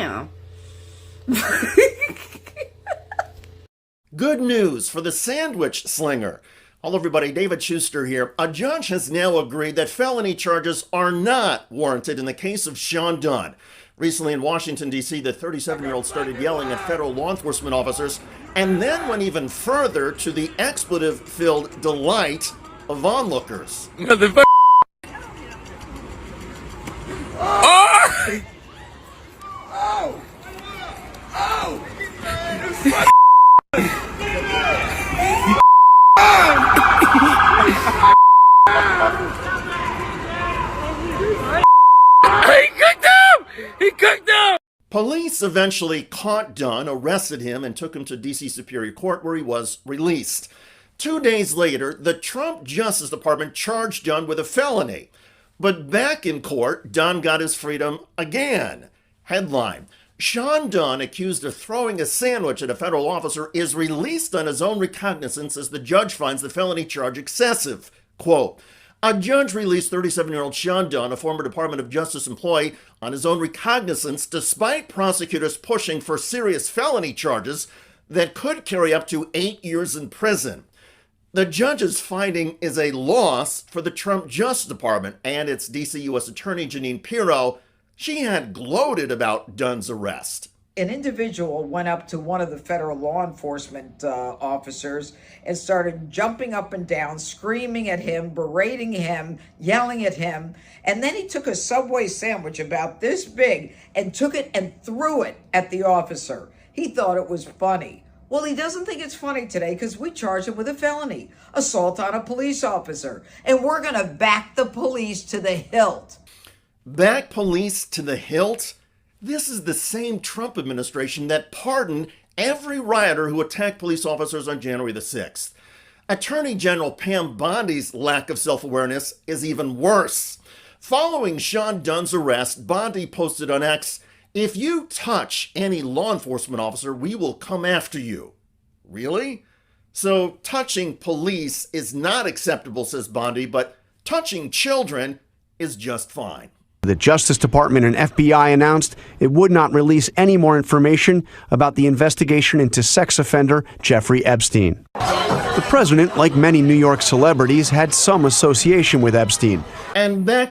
Yeah. Good news for the sandwich slinger. Hello everybody, David Schuster here. A judge has now agreed that felony charges are not warranted in the case of Sean Dunn. Recently in Washington, D.C., the 37-year-old started yelling at federal law enforcement officers and then went even further to the expletive-filled delight of onlookers. Motherfucker! Oh! Oh! Oh! He cooked him! He cooked him! Police eventually caught Dunn, arrested him, and took him to D.C. Superior Court, where he was released. 2 days later, the Trump Justice Department charged Dunn with a felony. But back in court, Dunn got his freedom again. Headline: Sean Dunn, accused of throwing a sandwich at a federal officer, is released on his own recognizance as the judge finds the felony charge excessive. Quote, a judge released 37-year-old Sean Dunn, a former Department of Justice employee, on his own recognizance despite prosecutors pushing for serious felony charges that could carry up to 8 years in prison. The judge's finding is a loss for the Trump Justice Department and its D.C. U.S. Attorney Jeanine Pirro. She had gloated about Dunn's arrest. An individual went up to one of the federal law enforcement officers and started jumping up and down, screaming at him, berating him, yelling at him. And then he took a Subway sandwich about this big and took it and threw it at the officer. He thought it was funny. Well, he doesn't think it's funny today because we charged him with a felony, assault on a police officer. And we're going to back the police to the hilt. Back police to the hilt? This is the same Trump administration that pardoned every rioter who attacked police officers on January the 6th. Attorney General Pam Bondi's lack of self-awareness is even worse. Following Sean Dunn's arrest, Bondi posted on X, if you touch any law enforcement officer, we will come after you. Really? So touching police is not acceptable, says Bondi, but touching children is just fine. The Justice Department and FBI announced it would not release any more information about the investigation into sex offender Jeffrey Epstein. The president, like many New York celebrities, had some association with Epstein. And back